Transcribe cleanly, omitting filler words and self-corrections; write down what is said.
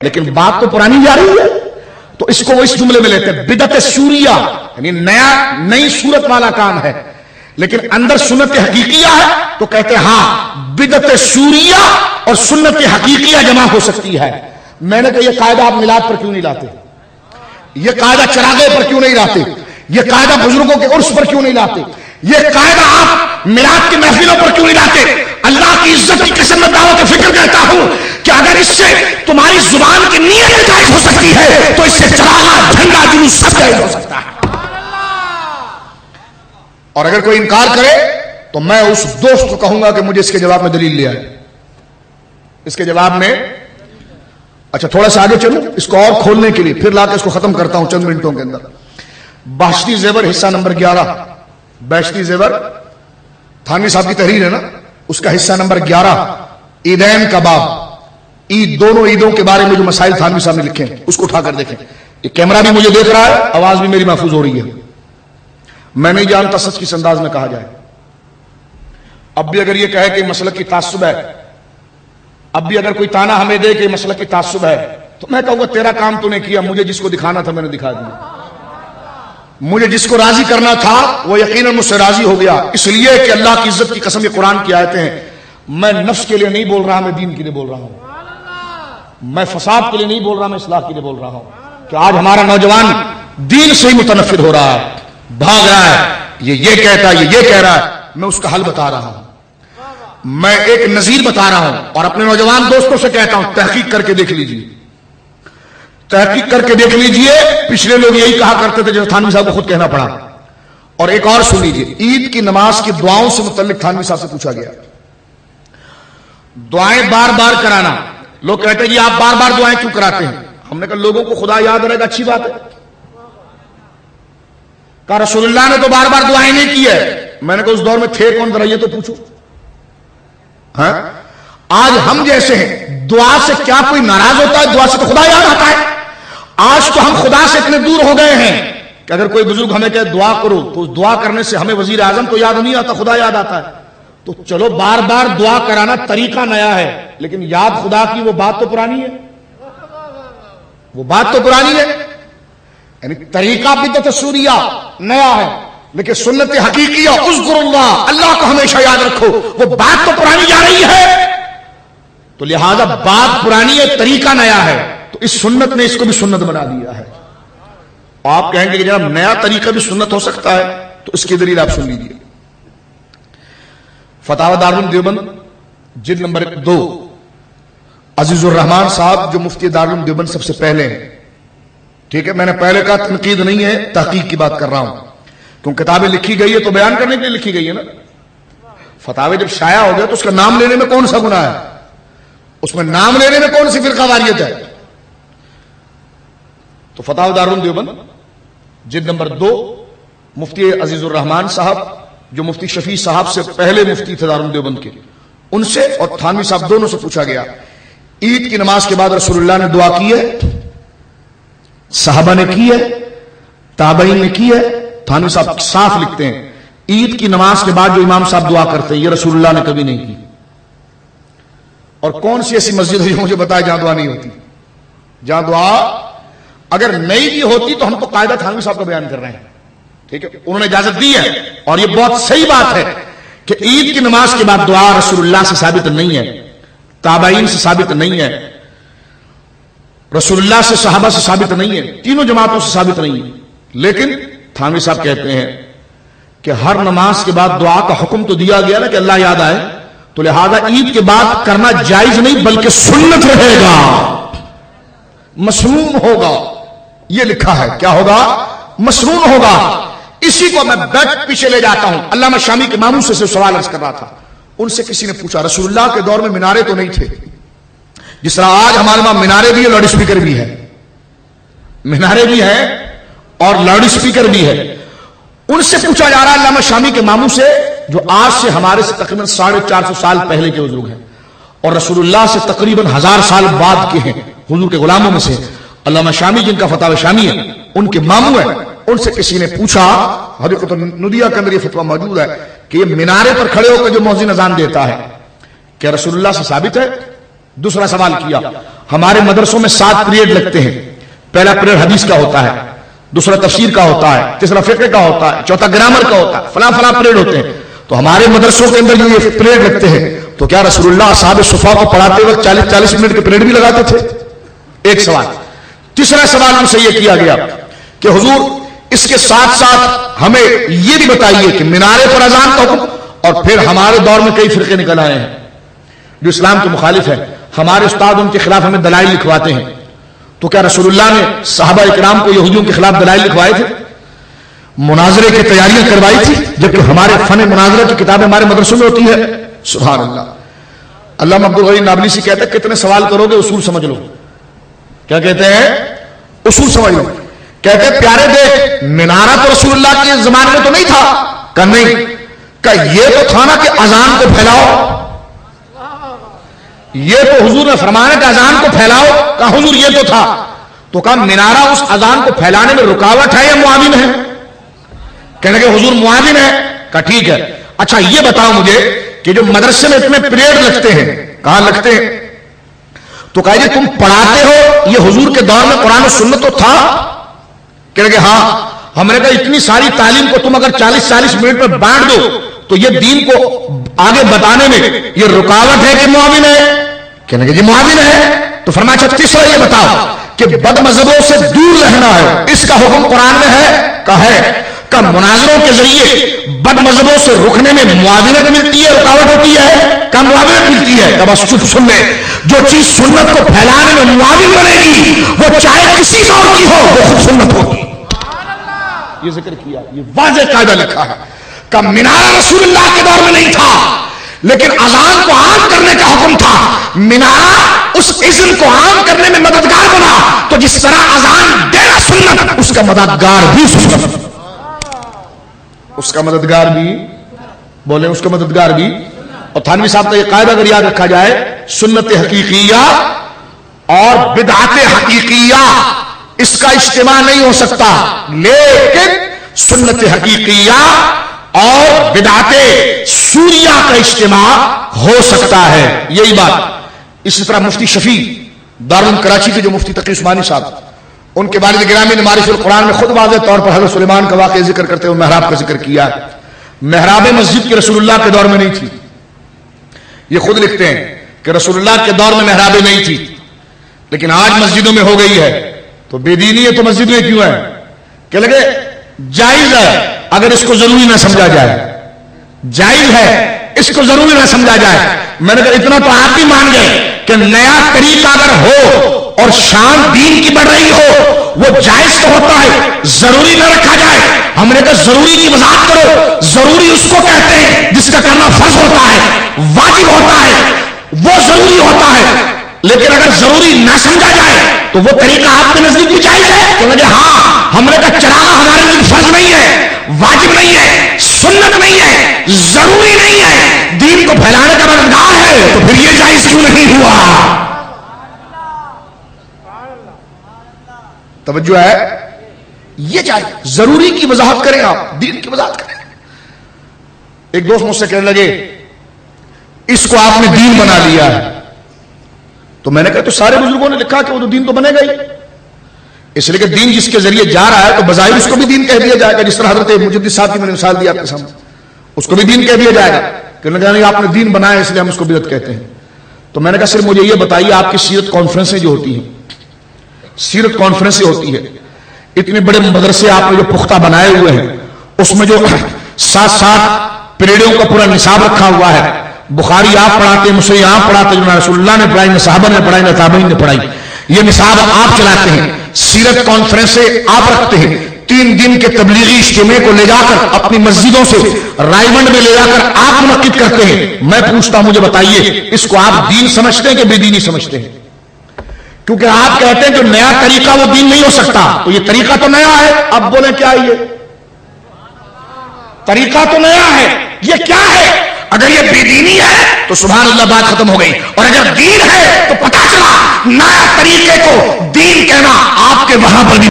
لیکن بات تو پرانی جا رہی ہے، تو اس کو وہ اس جملے میں لیتے ہیں بدعت سوریہ، یعنی نئی صورت والا کام ہے لیکن اندر سنت حقیقیہ ہے، تو کہتے ہیں ہاں بدعت سوریہ اور سنت حقیقیہ جمع ہو سکتی ہے۔ میں نے کہا یہ قاعدہ آپ میلاد پر کیوں نہیں لاتے، یہ قاعدہ چراغے پر کیوں نہیں لاتے، یہ قاعدہ بزرگوں کے عرس پر کیوں نہیں لاتے، یہ قاعدہ آپ میلاد کی محفلوں پر کیوں نہیں لاتے؟ اللہ کی عزت کی قسم میں دعوت فکر کہتا ہوں کہ اگر اس سے تمہاری زبان کی نیت جائز ہو سکتی ہے تو اس سے چراغا جھنڈا جلوس سب جائز ہو سکتا ہے۔ اور اگر کوئی انکار کرے تو میں اس دوست کو کہوں گا کہ مجھے اس کے جواب میں دلیل لے آئے، اس کے جواب میں۔ اچھا تھوڑا سا آگے چلو اس کو اور کھولنے کے لیے، پھر لا کے اس کو ختم کرتا ہوں چند منٹوں کے اندر۔ بہشتی زیور حصہ نمبر 11، بہشتی زیور تھانوی صاحب کی تحریر ہے نا، اس کا حصہ نمبر 11 عیدین کا باب، عید دونوں عیدوں کے بارے میں جو مسائل تھانوی صاحب نے لکھے ہیں اس کو اٹھا کر دیکھیں۔ یہ کیمرہ بھی مجھے دیکھ رہا ہے، آواز بھی میری محفوظ ہو رہی ہے، میں نہیں جانتا سچ کس انداز میں کہا جائے۔ اب بھی اگر یہ کہے کہ مسلک کی تعصب ہے، اب بھی اگر کوئی تانا ہمیں دے کہ مسلک کی تعصب ہے، تو میں کہوں گا تیرا کام تو نے کیا، مجھے جس کو دکھانا تھا میں نے دکھا دیا، مجھے جس کو راضی کرنا تھا وہ یقیناً مجھ سے راضی ہو گیا، اس لیے کہ اللہ کی عزت کی قسم یہ قرآن کی آیتیں ہیں۔ میں نفس کے لیے نہیں بول رہا، میں دین کے لیے بول رہا ہوں، میں فساد کے لیے نہیں بول رہا، میں اصلاح کے لیے بول رہا ہوں کہ آج ہمارا نوجوان دین سے ہی متنفر ہو رہا ہے، بھاگ رہا ہے، یہ کہتا ہے، یہ کہہ رہا ہے، میں اس کا حل بتا رہا ہوں، میں ایک نظیر بتا رہا ہوں، اور اپنے نوجوان دوستوں سے کہتا ہوں تحقیق کر کے دیکھ لیجیے، تحقیق کر کے دیکھ لیجئے۔ پچھلے لوگ یہی کہا کرتے تھے جو تھانوی صاحب کو خود کہنا پڑا۔ اور ایک اور سن لیجئے، عید کی نماز کی دعاؤں سے متعلق تھانوی صاحب سے پوچھا گیا، دعائیں بار بار کرانا، لوگ کہتے ہیں جی آپ بار بار دعائیں کیوں کراتے ہیں؟ ہم نے کہا لوگوں کو خدا یاد رہے گا، اچھی بات ہے۔ کہا رسول اللہ نے تو بار بار دعائیں نہیں کی ہے۔ میں نے کہا اس دور میں تھے کون، ذرا یہ تو پوچھو۔ ہاں آج ہم جیسے ہیں، دعا سے کیا کوئی ناراض ہوتا ہے؟ دعا سے تو خدا یاد آتا ہے۔ آج تو ہم خدا سے اتنے دور ہو گئے ہیں کہ اگر کوئی بزرگ ہمیں کہے دعا کرو تو دعا کرنے سے ہمیں وزیر اعظم تو یاد نہیں آتا، خدا یاد آتا ہے۔ تو چلو بار بار دعا کرانا طریقہ نیا ہے، لیکن یاد خدا کی وہ بات تو پرانی ہے، وہ بات تو پرانی ہے۔ یعنی طریقہ بدعت سوریہ نیا ہے، لیکن سنت حقیقیہ اذکر اللہ، اللہ کو ہمیشہ یاد رکھو، وہ بات تو پرانی جا رہی ہے۔ تو لہذا بات پرانی ہے، طریقہ نیا ہے، تو اس سنت نے اس کو بھی سنت بنا دیا ہے۔ آپ کہیں گے کہ جناب نیا طریقہ بھی سنت ہو سکتا ہے، تو اس کی دلیل آپ سن لیجیے۔ فتاوی دارالعلوم دیوبند جلد نمبر 2، عزیز الرحمان صاحب جو مفتی دارالعلوم دیوبند سب سے پہلے ہیں، ٹھیک ہے، میں نے پہلے کہا تنقید نہیں ہے، تحقیق کی بات کر رہا ہوں، کیوں کتابیں لکھی گئی ہے تو بیان کرنے کے لیے لکھی گئی ہے نا۔ فتاوی جب شائع ہو گیا تو اس کا نام لینے میں کون سا گناہ ہے، اس میں نام لینے میں کون سی فرقہ واریت ہے؟ تو فتاوی دارالعلوم دیوبند جلد نمبر 2، مفتی عزیز الرحمان صاحب جو مفتی شفیع صاحب سے پہلے مفتی تھے دارالعلوم دیوبند کے، ان سے اور تھانوی صاحب دونوں سے پوچھا گیا، عید کی نماز کے بعد رسول اللہ نے دعا کی ہے، صحابہ نے کی ہے، تابعین نے کی ہے؟ تھانوی صاحب صاف لکھتے ہیں عید کی نماز کے بعد جو امام صاحب دعا کرتے ہیں یہ رسول اللہ نے کبھی نہیں کی۔ اور کون سی ایسی مسجد ہے جو مجھے بتائے جہاں دعا نہیں ہوتی؟ جہاں دعا اگر نہیں بھی ہوتی تو ہم تو قاعدہ تھانوی صاحب کا بیان کر رہے ہیں، ٹھیک ہے، انہوں نے اجازت دی ہے، اور یہ بہت صحیح بات ہے کہ عید کی نماز کے بعد دعا رسول اللہ سے ثابت نہیں ہے، تابعین سے ثابت نہیں ہے، رسول اللہ سے صحابہ سے ثابت نہیں ہے، تینوں جماعتوں سے ثابت نہیں ہے۔ لیکن تھانوی صاحب کہتے ہیں کہ ہر نماز کے بعد دعا کا حکم تو دیا گیا نا کہ اللہ یاد آئے، تو لہذا عید کے بعد کرنا جائز نہیں بلکہ سنت رہے گا، مسنون ہوگا، یہ لکھا ہے، کیا ہوگا؟ مسنون ہوگا۔ اسی کو میں بیک پیچھے لے جاتا ہوں، علامہ شامی کے ماموں سے سوال عرض کر رہا تھا، ان سے کسی نے پوچھا رسول اللہ کے دور میں مینارے تو نہیں تھے، جس طرح آج ہمارے وہاں مینارے بھی ہے، لاؤڈ اسپیکر بھی ہے، مینارے بھی ہیں اور لاؤڈ اسپیکر بھی ہے۔ ان سے پوچھا جا رہا ہے علامہ شامی کے ماموں سے جو آج سے ہمارے سے تقریباً 450 سال پہلے کے بزرگ ہیں اور رسول اللہ سے تقریباً 1000 سال بعد کے ہیں، حضور کے غلاموں میں سے علامہ شامی جن کا فتاوی شامی ہے ان کے ماموں ہیں۔ ان سے کسی نے پوچھا، حدیقۃ الندیہ کے اندر یہ فتویٰ موجود ہے کہ یہ مینارے پر کھڑے ہو کر جو مؤذن اذان دیتا ہے کیا رسول اللہ سے ثابت ہے؟ دوسرا سوال کیا ہمارے مدرسوں میں 7 پیریڈ لگتے ہیں، پہلا پیریڈ حدیث کا ہوتا ہے، دوسرا تفسیر کا ہوتا ہے، تیسرا فقہ کا ہوتا ہے، چوتھا گرامر کا ہوتا ہے، فلاں فلاں پیریڈ ہوتے ہیں، تو ہمارے مدرسوں کے اندر جو یہ پیریڈ لگتے ہیں تو کیا رسول اللہ اصحاب صفا کو پڑھاتے وقت 40-40 منٹ کے پیریڈ بھی لگاتے تھے؟ ایک سوال۔ تیسرا سوال مجھ سے یہ کیا گیا کہ حضور اس کے ساتھ ساتھ ہمیں یہ بھی بتائیے کہ مینارے پر اذان کا حکم، اور پھر ہمارے دور میں کئی فرقے نکل آئے ہیں جو اسلام کے مخالف ہیں، ہمارے استاد ان کے خلاف ہمیں دلائل لکھواتے ہیں، تو کیا رسول اللہ نے صحابہ اکرام کو یہودیوں کے خلاف دلائل لکھوائے تھے، مناظرے کی تیاریاں کروائی تھی، جبکہ ہمارے فن مناظرہ کی کتابیں ہمارے مدرسوں میں ہوتی ہے؟ سبحان اللہ۔ علامہ عبدالغنی نابلسی کہتے ہیں کتنے سوال کرو گے اصول سمجھ لو۔ کیا کہتے ہیں؟ اصول سمجھ لو۔ کہتے ہیں پیارے دیکھ مینارہ تو رسول اللہ کے زمانے میں تو نہیں تھا، کہ نہیں، کہ یہ تو تھا نا کہ اذان کو پھیلاؤ، یہ تو حضور نے فرمایا کہ اذان کو پھیلاؤ، کہا حضور یہ تو تھا، تو کہا مینارہ اس اذان کو پھیلانے میں رکاوٹ ہے یا معاون ہے؟ کہنے کہ حضور معاون ہے، کہا ٹھیک ہے۔ اچھا یہ بتاؤ مجھے کہ جو مدرسے میں اتنے پیریڈ لگتے ہیں، کہاں لگتے ہیں؟ تو کہا جی تم پڑھاتے ہو یہ حضور کے دور میں قرآن و سنت تو تھا؟ کہنے کہ ہاں۔ ہم نے کہا اتنی ساری تعلیم کو تم اگر 40-40 منٹ میں بانٹ دو تو یہ دین کو آگے بتانے میں یہ رکاوٹ ہے کہ معاون ہے؟ کہنے کہ جی معاون ہے۔ تو فرمایا اچھا تیسرا یہ بتاؤ کہ بد مذہبوں سے دور رہنا ہے، اس کا حکم قرآن میں ہے؟ کہا ہے۔ کہ مناظروں کے ذریعے بد مذہبوں سے رکنے میں معاونت ملتی ہے، رکاوٹ ہوتی ہے؟ کہ معاونت ملتی ہے؟ کہ بس چپ سن لے، جو چیز سنت کو پھیلانے میں معاون بنے گی وہ چاہے کسی دور کی ہو وہ خود سنت ہوگی۔ یہ ذکر کیا، یہ واضح قاعدہ لکھا ہے کہ مینارہ رسول اللہ کے دور میں نہیں تھا لیکن اذان کو عام کرنے کا حکم تھا، مینارہ اس اذن کو عام کرنے میں مددگار بنا، تو جس طرح اذان دینا سنت اس کا مددگار بھی سنت، اس کا مددگار بھی بولے، اس کا مددگار بھی۔ اور تھانوی صاحب کا یہ قاعدہ اگر یاد رکھا جائے، سنت حقیقیہ اور بدعت حقیقیہ اس کا اجتماع نہیں ہو سکتا، لیکن سنت حقیقیہ اور بدعت سوریہ کا اجتماع ہو سکتا ہے، یہی بات۔ اسی طرح مفتی شفیع دارالعلوم کراچی کے جو مفتی تقی عثمانی صاحب، ان کے والد گرامی نے معرف القرآن میں خود واضح طور پر حضرت سلیمان کا واقعہ ذکر کرتے ہوئے محراب کا ذکر کیا ہے۔ محراب مسجد کی رسول اللہ کے دور میں نہیں تھی، یہ خود لکھتے ہیں کہ رسول اللہ کے دور میں محرابیں نہیں تھی، لیکن آج مسجدوں میں ہو گئی ہے، تو بے دینی ہے تو مسجد میں کیوں ہے؟ کہ لگے جائز ہے اگر اس کو ضروری نہ سمجھا جائے، جائز ہے اس کو ضروری نہ سمجھا جائے۔ میں نے کہا اتنا تو آپ بھی مان گئے کہ نیا طریقہ اگر ہو اور شان دین کی بڑھ رہی ہو وہ جائز تو ہوتا ہے، ضروری نہ رکھا جائے۔ ہم نے کہا ضروری کی وضاحت کرو، ضروری اس کو کہتے ہیں جس کا کرنا فرض ہوتا ہے، واجب ہوتا ہے، وہ ضروری ہوتا ہے، لیکن اگر ضروری نہ سمجھا جائے تو وہ طریقہ آپ کے نزدیک بھی جائز ہے؟ کہ لگے ہاں، ہم نے کہا چراغا ہمارے نزدیک فرض نہیں ہے، واجب نہیں ہے، سنت نہیں ہے، ضروری نہیں ہے، دین کو پھیلانے کا مددگار ہے، تو پھر یہ جائز کیوں نہیں ہوا؟ توجہ ہے؟ یہ جائز، ضروری کی وضاحت کریں، آپ دین کی وضاحت کریں۔ ایک دوست مجھ سے کہنے لگے اس کو آپ نے دین بنا لیا ہے، تو میں نے کہا تو سارے بزرگوں نے لکھا کہ وہ تو دین تو بنے گا ہی، اس لیے کہ دین جس کے ذریعے جا رہا ہے تو بظاہر اس کو بھی دین کہہ دیا جائے گا، جس طرح حضرت مجدد صاحب کی میں نے مثال دی آپ کے سامنے، اس کو بھی دین کہہ دیا جائے گا کہ نہیں آپ نے دین بنایا اس لیے ہم اس کو بدعت کہتے ہیں۔ تو میں نے کہا صرف مجھے یہ بتائیے آپ کی سیرت کانفرنسیں جو ہوتی ہیں، سیرت کانفرنسیں ہوتی ہے، اتنے بڑے مدرسے آپ نے جو پختہ بنائے ہوئے ہیں، اس میں جو 7 پیریڈوں کا پورا نصاب رکھا ہوا ہے، بخاری آپ پڑھاتے ہیں، مسلم آپ پڑھاتے ہیں، رسول اللہ نے پڑھائی، صحابہ نے پڑھائی، تابعین نے پڑھائی، یہ نصاب آپ چلاتے ہیں، سیرت کانفرنسیں آپ رکھتے ہیں، 3 دن کے تبلیغی اجتماع کو لے جا کر اپنی مسجدوں سے رائمنڈ میں لے جا کر آپ منعقد کرتے ہیں۔ میں پوچھتا ہوں مجھے بتائیے اس کو آپ دین سمجھتے ہیں کہ بے دینی سمجھتے ہیں؟ کیونکہ آپ کہتے ہیں جو نیا طریقہ وہ دین نہیں ہو سکتا، تو یہ طریقہ تو نیا ہے، اب بولیں کیا یہ طریقہ تو نیا ہے، یہ کیا ہے؟ اگر یہ بے دینی ہے تو سبحان اللہ بات ختم ہو گئی، اور اگر دین ہے تو پتہ چلا نیا طریقے کو دین کہنا آپ کے وہاں پر